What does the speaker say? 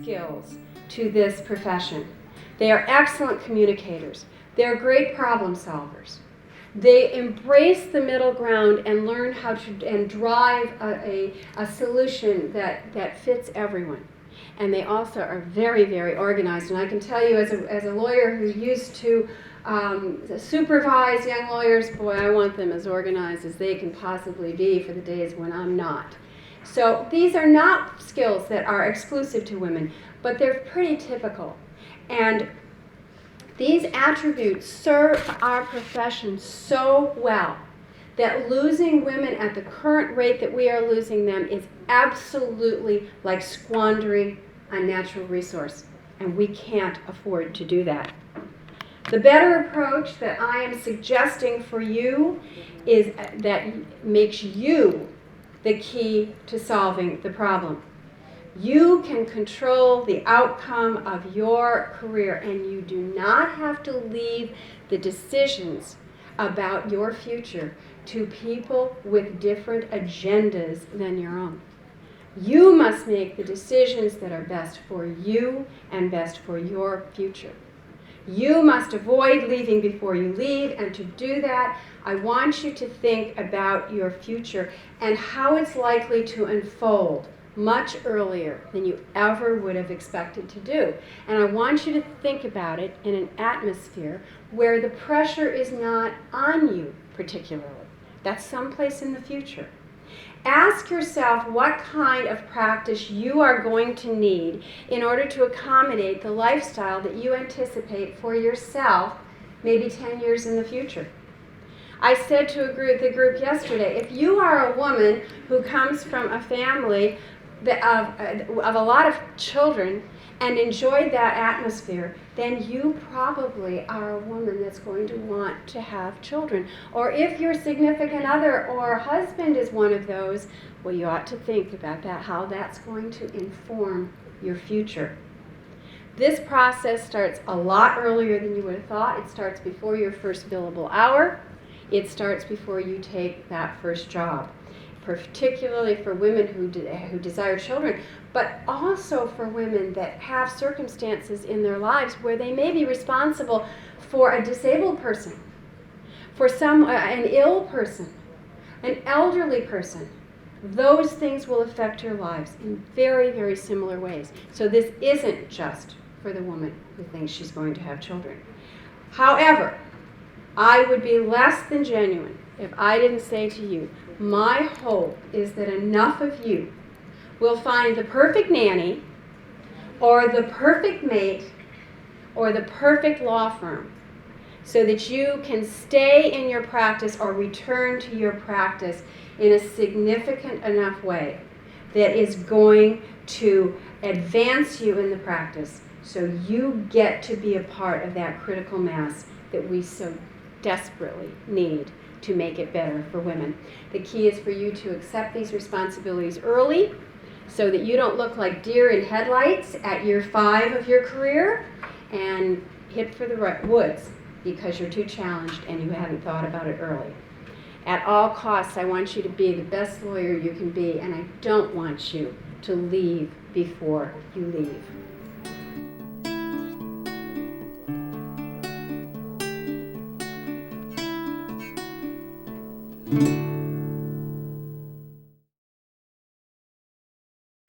skills to this profession. They are excellent communicators. They're great problem solvers. They embrace the middle ground and learn how to and drive a solution that fits everyone. And they also are very, very organized. And I can tell you as a lawyer who used to supervise young lawyers, boy, I want them as organized as they can possibly be for the days when I'm not. So these are not skills that are exclusive to women, but they're pretty typical. And these attributes serve our profession so well that losing women at the current rate that we are losing them is absolutely like squandering a natural resource, and we can't afford to do that. The better approach that I am suggesting for you is that makes you the key to solving the problem. You can control the outcome of your career, and you do not have to leave the decisions about your future to people with different agendas than your own. You must make the decisions that are best for you and best for your future. You must avoid leaving before you leave, and to do that, I want you to think about your future and how it's likely to unfold much earlier than you ever would have expected to do. And I want you to think about it in an atmosphere where the pressure is not on you particularly. That's someplace in the future. Ask yourself what kind of practice you are going to need in order to accommodate the lifestyle that you anticipate for yourself maybe 10 years in the future. I said to the group yesterday, if you are a woman who comes from a family of a lot of children and enjoyed that atmosphere, then you probably are a woman that's going to want to have children. Or if your significant other or husband is one of those, well, you ought to think about that, how that's going to inform your future. This process starts a lot earlier than you would have thought. It starts before your first billable hour. It starts before you take that first job, particularly for women who desire children, but also for women that have circumstances in their lives where they may be responsible for a disabled person, for an ill person, an elderly person. Those things will affect your lives in very, very similar ways. So this isn't just for the woman who thinks she's going to have children. However, I would be less than genuine if I didn't say to you, my hope is that enough of you will find the perfect nanny or the perfect mate or the perfect law firm so that you can stay in your practice or return to your practice in a significant enough way that is going to advance you in the practice so you get to be a part of that critical mass that we so desperately need to make it better for women. The key is for you to accept these responsibilities early so that you don't look like deer in headlights at year 5 of your career and hit for the woods because you're too challenged and you haven't thought about it early. At all costs, I want you to be the best lawyer you can be, and I don't want you to leave before you leave. Mm-hmm.